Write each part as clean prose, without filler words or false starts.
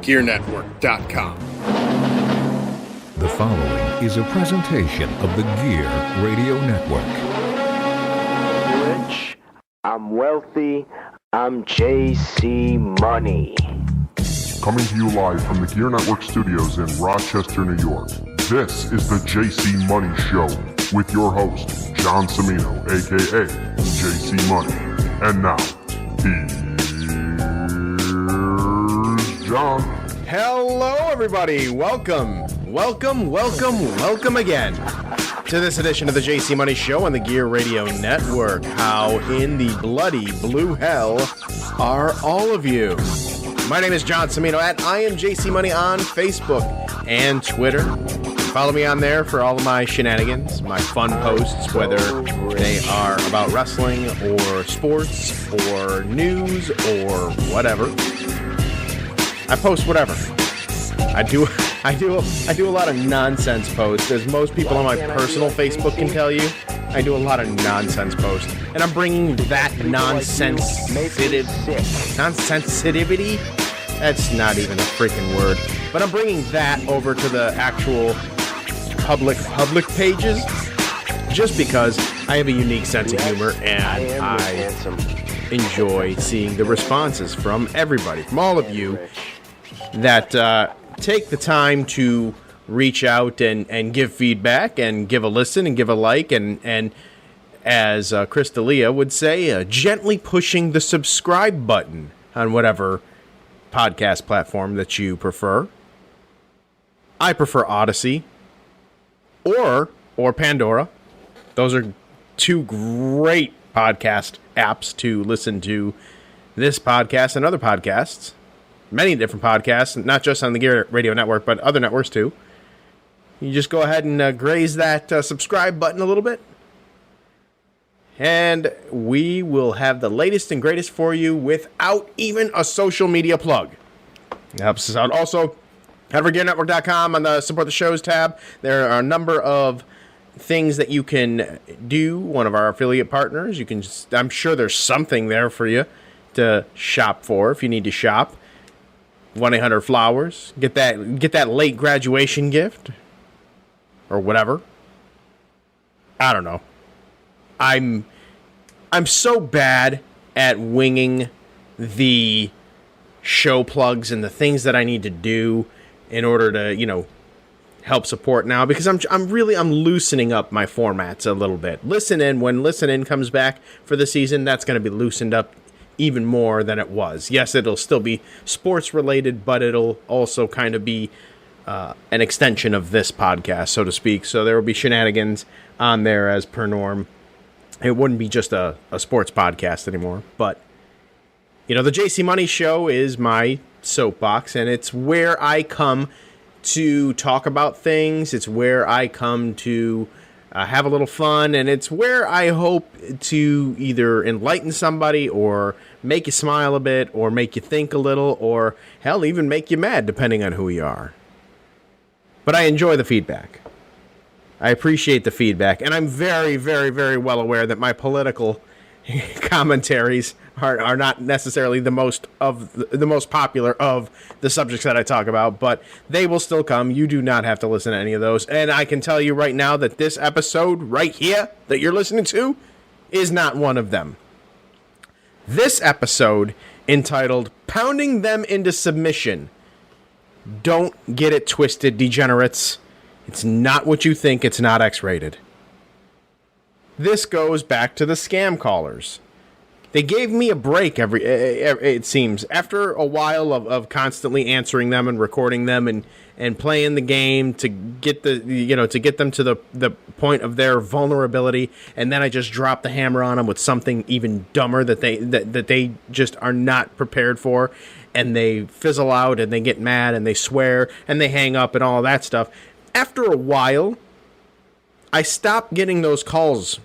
thegearnetwork.com. The following is a presentation of the Gear Radio Network. Rich, I'm wealthy, I'm JC Money. Coming to you live from the Gear Network studios in Rochester, New York. This is the JC Money Show with your host, John Cimino, aka JC Money. And now, here's John. Hello, everybody. Welcome again to this edition of the JC Money Show on the Gear Radio Network. How in the bloody blue hell are all of you? My name is John Cimino at I am JC Money on Facebook and Twitter. Follow me on there for all of my shenanigans, my fun posts, whether they are about wrestling or sports or news or whatever. I post whatever. I do a lot of nonsense posts, as most people on my personal Facebook can tell you. I do a lot of nonsense posts, and I'm bringing that nonsensitivity. That's not even a freaking word, but I'm bringing that over to the actual public pages, just because I have a unique sense of humor and I enjoy seeing the responses from everybody, from all of you that take the time to reach out and give feedback and give a listen and give a like and as Chris D'Elia would say, gently pushing the subscribe button on whatever podcast platform that you prefer. I prefer Odyssey or Pandora. Those are two great podcast apps to listen to this podcast and other podcasts. Many different podcasts, not just on the Gear Radio Network, but other networks too. You just go ahead and graze that subscribe button a little bit, and we will have the latest and greatest for you without even a social media plug. It helps us out. Also, head over to GearNetwork.com on the Support the Shows tab. There are a number of things that you can do. One of our affiliate partners. You can. I'm sure there's something there for you to shop for if you need to shop. 1-800-FLOWERS. Get that late graduation gift or whatever. I don't know. I'm so bad at winging the show plugs and the things that I need to do in order to, help support now, because I'm loosening up my formats a little bit. When Listen In comes back for the season, that's going to be loosened up even more than it was. Yes, it'll still be sports related, but it'll also kind of be an extension of this podcast, so to speak. So there will be shenanigans on there as per norm. It wouldn't be just a sports podcast anymore. But, the JC Money Show is my soapbox, and it's where I come to talk about things. It's where I come to have a little fun, and it's where I hope to either enlighten somebody or make you smile a bit or make you think a little or, hell, even make you mad, depending on who you are. But I enjoy the feedback. I appreciate the feedback, and I'm very, very, very well aware that my political commentaries are not necessarily the most popular of the subjects that I talk about, but they will still come. You do not have to listen to any of those, and I can tell you right now that this episode right here that you're listening to is not one of them. This episode, entitled Pounding Them into Submission. Don't get it twisted, degenerates. It's not what you think. It's not X-rated. This goes back to the scam callers. They gave me a break it seems, after a while of constantly answering them and recording them and playing the game to get them to the point of their vulnerability, and then I just drop the hammer on them with something even dumber that they just are not prepared for, and they fizzle out and they get mad and they swear and they hang up and all that stuff. After a while, I stopped getting those calls.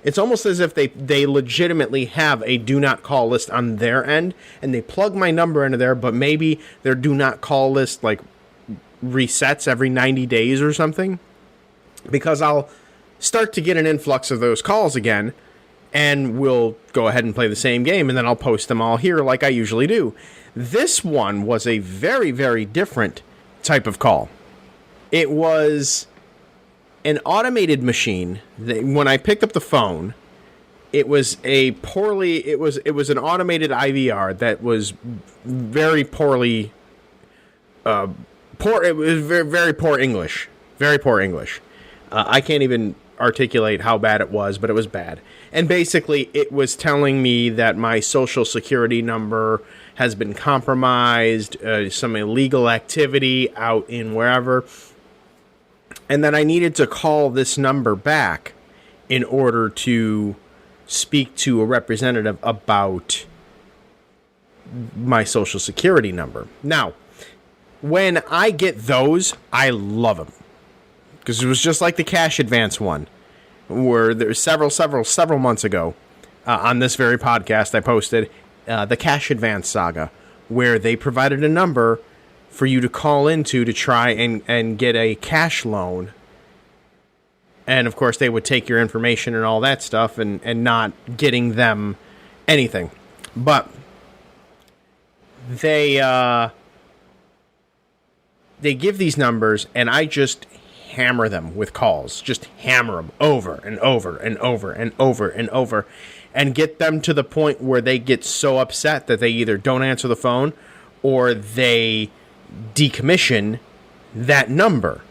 It's almost as if they legitimately have a do not call list on their end, and they plug my number into there, but maybe their do not call list resets every 90 days or something, because I'll start to get an influx of those calls again, and we'll go ahead and play the same game, and then I'll post them all here like I usually do. This one was a very, very different type of call. It was an automated machine that when I picked up the phone, it was an automated IVR that was very poorly it was very, very poor English. Very poor English. I can't even articulate how bad it was, but it was bad. And basically, it was telling me that my social security number has been compromised, some illegal activity out in wherever, and that I needed to call this number back in order to speak to a representative about my social security number. Now, when I get those, I love them. Because it was just like the cash advance one, where there's several months ago on this very podcast I posted the cash advance saga, where they provided a number for you to call into to try and get a cash loan. And of course, they would take your information and all that stuff and not getting them anything. But they give these numbers, and I just hammer them with calls. Just hammer them over and over and over and over and over, and get them to the point where they get so upset that they either don't answer the phone or they decommission that number.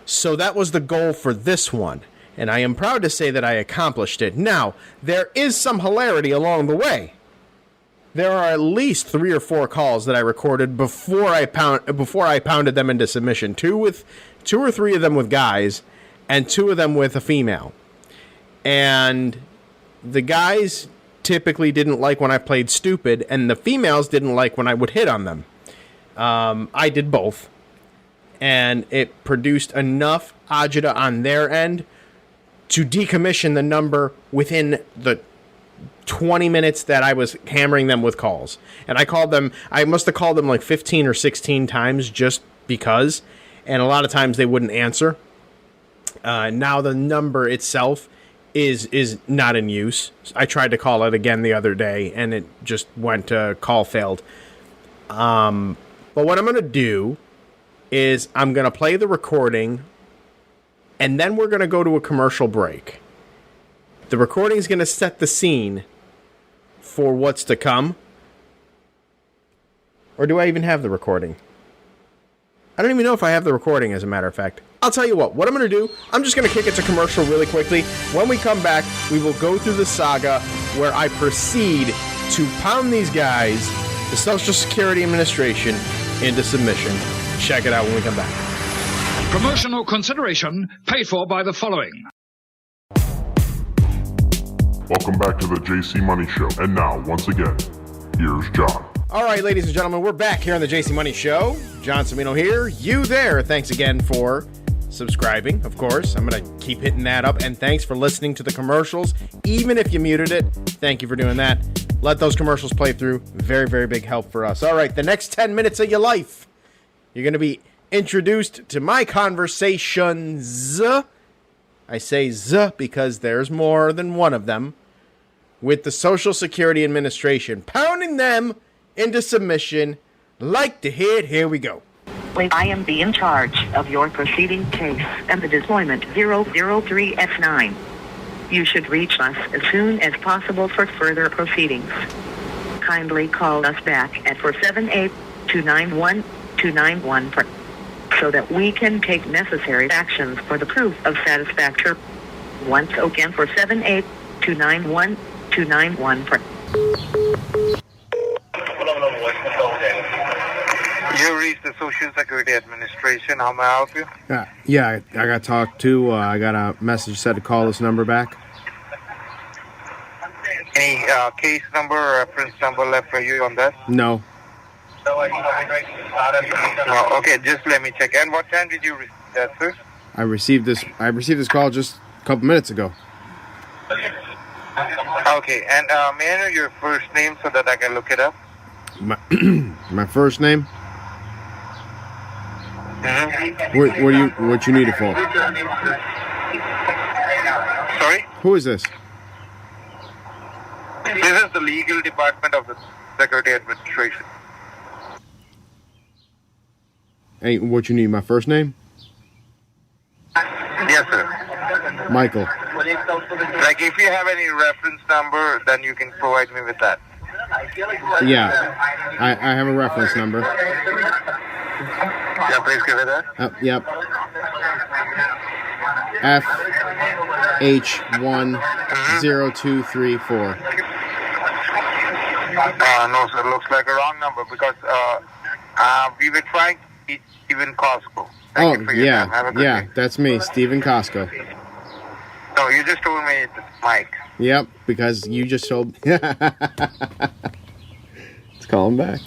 So that was the goal for this one, and I am proud to say that I accomplished it. Now, there is some hilarity along the way. There are at least 3 or 4 calls that I recorded before I pounded them into submission. 2 or 3 of them with guys, and 2 of them with a female. And the guys typically didn't like when I played stupid, and the females didn't like when I would hit on them. I did both, and it produced enough agita on their end to decommission the number within the 20 minutes that I was hammering them with calls. And I must have called them like 15 or 16 times just because, and a lot of times they wouldn't answer. Now the number itself is not in use. I tried to call it again the other day, and it just went to call failed. But what I'm going to do is I'm going to play the recording, and then we're going to go to a commercial break. The recording is going to set the scene for what's to come. Or do I even have the recording? I don't even know if I have the recording, as a matter of fact. I'll tell you what I'm going to do, I'm just going to kick it to commercial really quickly. When we come back, we will go through the saga where I proceed to pound these guys, the Social Security Administration, into submission. Check it out when we come back. Promotional consideration paid for by the following. Welcome back to the JC Money Show. And now, once again, here's John. All right, ladies and gentlemen, we're back here on the JC Money Show. John Cimino here. You there. Thanks again for subscribing, of course. I'm going to keep hitting that up. And thanks for listening to the commercials. Even if you muted it, thank you for doing that. Let those commercials play through. Very, very big help for us. All right, the next 10 minutes of your life, you're going to be introduced to my conversations. I say Z because there's more than one of them. With the Social Security Administration, pounding them into submission. Like to hear it, here we go. I am in charge of your proceeding case and the deployment 003F9. You should reach us as soon as possible for further proceedings. Kindly call us back at 478-291-291 so that we can take necessary actions for the proof of satisfaction. Once again, 478-291-291. You reached the Social Security Administration. How may I help you? Yeah, I got talked to. I got a message said to call this number back. Any case number or reference number left for you on that? No. Oh, okay, just let me check. And what time did you receive that, sir? I received this call just a couple minutes ago. Okay, and may I know your first name so that I can look it up? My first name? Mm-hmm. What you need it for? Sorry? Who is this? This is the legal department of the Security Administration. Hey, what you need? My first name? Yes, sir. Michael. Like, if you have any reference number, then you can provide me with that. Yeah, I have a reference number. Yeah, please give it that. Yep. FH10234. No, sir. Looks like a wrong number because we were trying to reach Stephen Costco. Thank you for your time. Have a good day. That's me, Stephen Costco. No, you just told me it's Mike. Yep, because you just told. Let's call him back.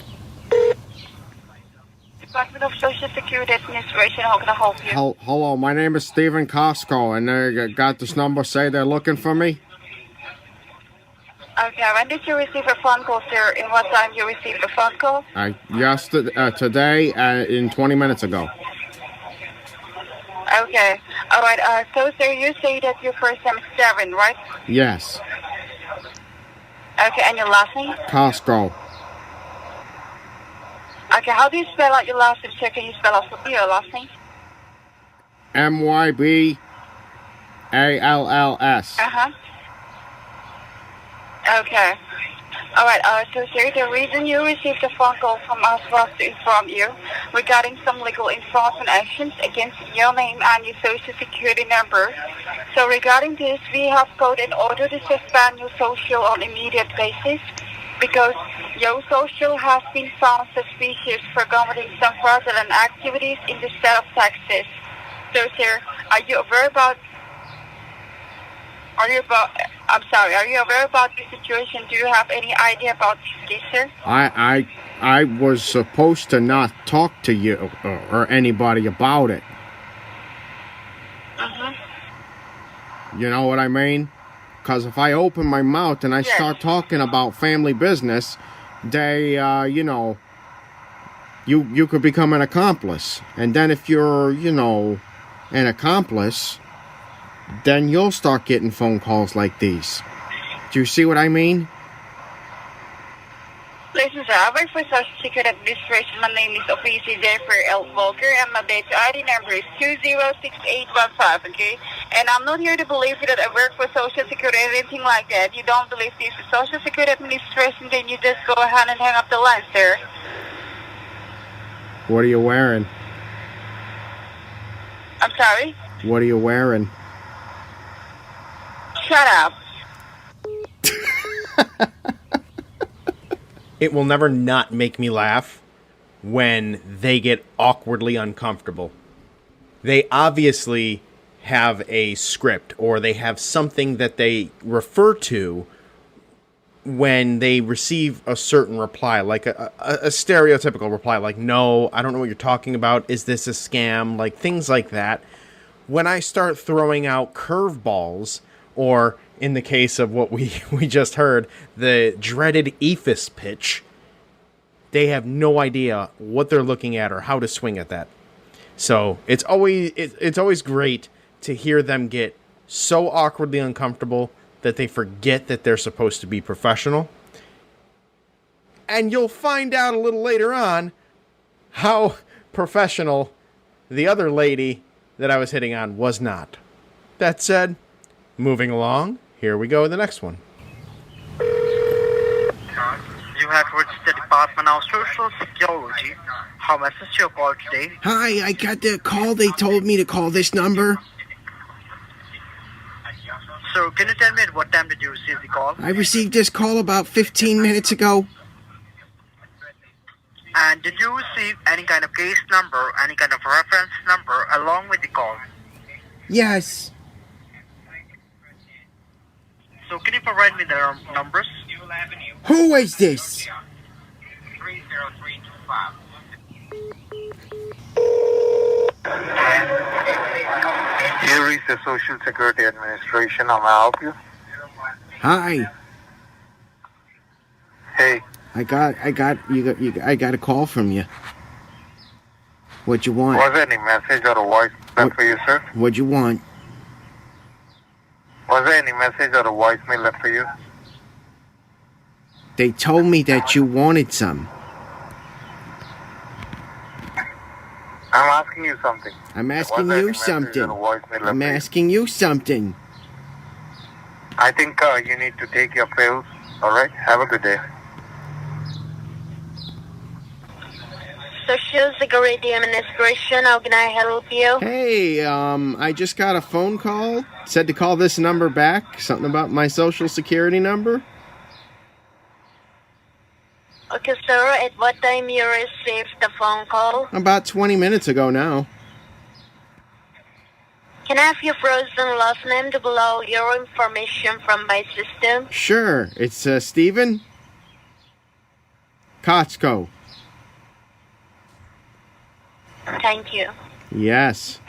Department of Social Security Administration, how can I help you? Hello, my name is Stephen Costco, and they got this number. Say they're looking for me. Okay, when did you receive a phone call, sir? In what time you received a phone call? Today, in 20 minutes ago. Okay, all right. So, sir, you say that your first name is Darren, right? Yes. Okay, and your last name? Costco. Okay, how do you spell out your last name, sir? Can you spell out for me your last name? MYBALLS. Okay. All right, so sir, the reason you received a phone call from us was to inform you regarding some legal enforcement actions against your name and your social security number. So regarding this, we have called in order to suspend your social on immediate basis because your social has been found suspicious for committing some fraudulent activities in the state of Texas. So sir, are you aware about the situation? Do you have any idea about this, sir? I was supposed to not talk to you or anybody about it. Mm-hmm. You know what I mean? Because if I open my mouth and I start talking about family business, they, you could become an accomplice. And then if you're, an accomplice, then you'll start getting phone calls like these. Do you see what I mean? Listen, sir, I work for Social Security Administration. My name is Officer Jeffrey L. Volker, and my data ID number is 206815, okay? And I'm not here to believe that I work for Social Security or anything like that. You don't believe this is Social Security Administration, then you just go ahead and hang up the line, sir. What are you wearing? I'm sorry? What are you wearing? Shut up. It will never not make me laugh when they get awkwardly uncomfortable. They obviously have a script or they have something that they refer to when they receive a certain reply, like a stereotypical reply, like, no, I don't know what you're talking about. Is this a scam? Like things like that. When I start throwing out curveballs, or in the case of what we just heard, the dreaded EFIS pitch, they have no idea what they're looking at or how to swing at that. So it's always great to hear them get so awkwardly uncomfortable that they forget that they're supposed to be professional. And you'll find out a little later on how professional the other lady that I was hitting on was not. That said, moving along, here we go with the next one. You have reached the Department of Social Security. How may I assist your call today? Hi, I got the call. They told me to call this number. So, can you tell me at what time did you receive the call? I received this call about 15 minutes ago. And did you receive any kind of case number, any kind of reference number along with the call? Yes. So, can you provide me the numbers? Who is this? 30325. You reached the Social Security Administration. How may I help you? Hi. Hey. I got a call from you. What you want? Was there any message or a voice left for you, sir? What you want? Was there any message or a voicemail left for you? They told me that you wanted some. I'm asking you something. I'm asking you something. I'm asking you something. I think you need to take your pills. All right? Have a good day. Social Security Administration, how can I help you? Hey, I just got a phone call. Said to call this number back. Something about my Social Security number. Okay, sir. At what time you received the phone call? About 20 minutes ago now. Can I have your first and last name to below your information from my system? Sure. It's Steven Kotsko. Thank you. Yes.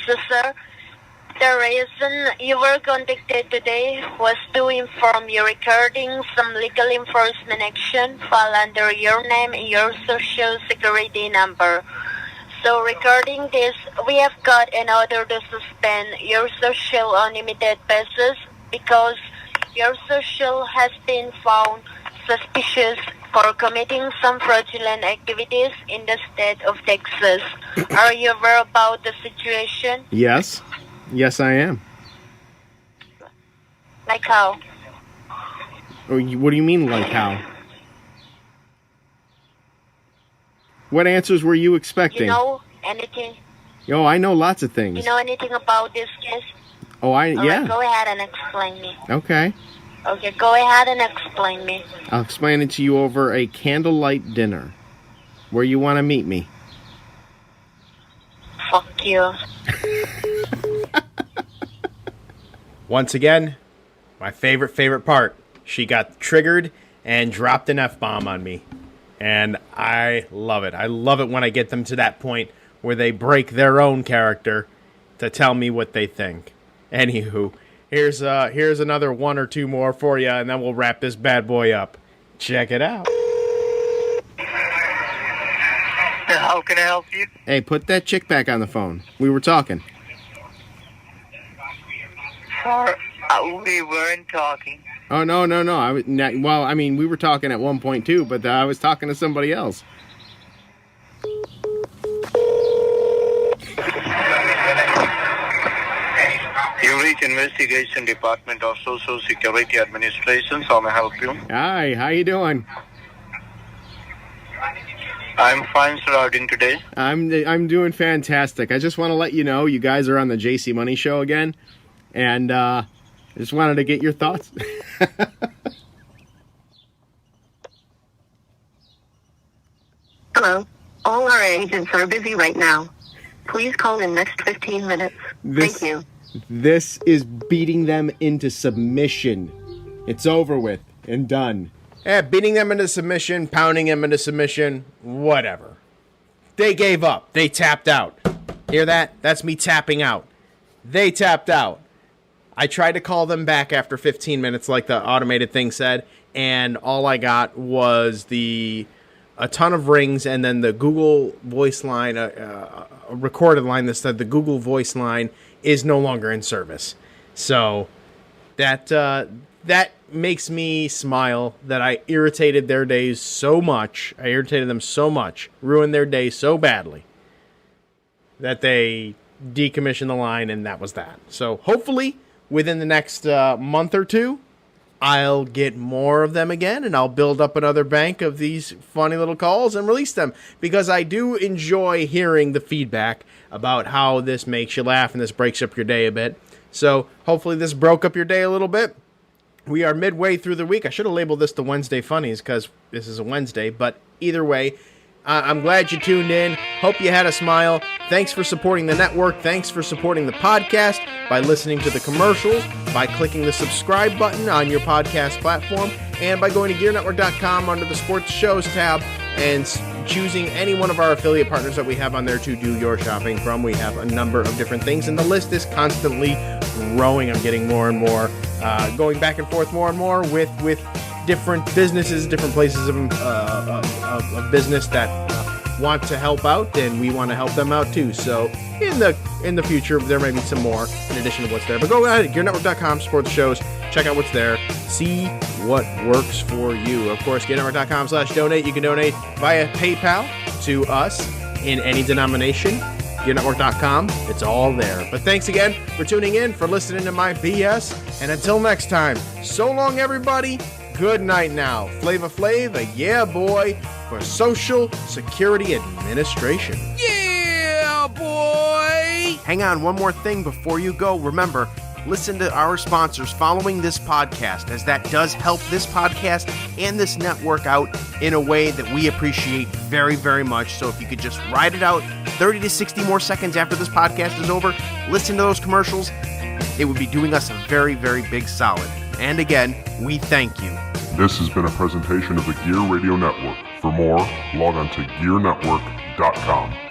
So, sir, the reason you were contacted today was to inform you regarding some legal enforcement action filed under your name and your Social Security number. So regarding this, we have got an order to suspend your social on limited basis because your social has been found suspicious for committing some fraudulent activities in the state of Texas. Are you aware about the situation? Yes. Yes, I am. Like how? What do you mean, like how? What answers were you expecting? You know anything? Oh, I know lots of things. You know anything about this case? Oh, All yeah. right, go ahead and explain me. Okay. Okay, go ahead and explain me. I'll explain it to you over a candlelight dinner. Where you want to meet me. Fuck you. Once again, my favorite part. She got triggered and dropped an F-bomb on me. And I love it. I love it when I get them to that point where they break their own character to tell me what they think. Anywho, here's another one or two more for you, and then we'll wrap this bad boy up. Check it out. How can I help you? Hey, put that chick back on the phone. We were talking. We weren't talking. Oh, no. We were talking at one point, too, but I was talking to somebody else. You reach Investigation Department of Social Security Administration. How may I help you? Hi, how you doing? I'm fine, sir. How are you doing today? I'm doing fantastic. I just want to let you know you guys are on the JC Money Show again, and I just wanted to get your thoughts. Hello. All our agents are busy right now. Please call in next 15 minutes. Thank you. This is beating them into submission. It's over with and done. Yeah, beating them into submission, pounding them into submission, whatever. They gave up. They tapped out. Hear that? That's me tapping out. They tapped out. I tried to call them back after 15 minutes like the automated thing said, and all I got was a ton of rings and then the Google voice line, a recorded line that said the Google voice line is no longer in service. So that makes me smile that I irritated their days so much. I irritated them so much, ruined their day so badly that they decommissioned the line, and that was that. So hopefully within the next month or two, I'll get more of them again, and I'll build up another bank of these funny little calls and release them, because I do enjoy hearing the feedback about how this makes you laugh and this breaks up your day a bit. So hopefully this broke up your day a little bit. We are midway through the week. I should have labeled this the Wednesday Funnies because this is a Wednesday, but either way, I'm glad you tuned in. Hope you had a smile. Thanks for supporting the network. Thanks for supporting the podcast by listening to the commercials, by clicking the subscribe button on your podcast platform, and by going to GearNetwork.com under the Sports Shows tab and choosing any one of our affiliate partners that we have on there to do your shopping from. We have a number of different things, and the list is constantly growing. I'm getting more and more, going back and forth more and more with different businesses, different places of business that want to help out, and we want to help them out too. So in the future, there may be some more in addition to what's there. But go ahead, GearNetwork.com, Sports Shows, Check out what's there. See what works for you. Of course, GearNetwork.com/donate. You can donate via PayPal to us in any denomination. GearNetwork.com. It's all there. But thanks again for tuning in, for listening to my BS. And until next time, so long, everybody. Good night now. Flava Flav, yeah, boy, for Social Security Administration. Yeah, boy! Hang on, one more thing before you go. Remember, listen to our sponsors following this podcast, as that does help this podcast and this network out in a way that we appreciate very, very much. So if you could just ride it out 30 to 60 more seconds after this podcast is over, listen to those commercials, it would be doing us a very, very big solid. And again, we thank you. This has been a presentation of the Gear Radio Network. For more, log on to GearNetwork.com.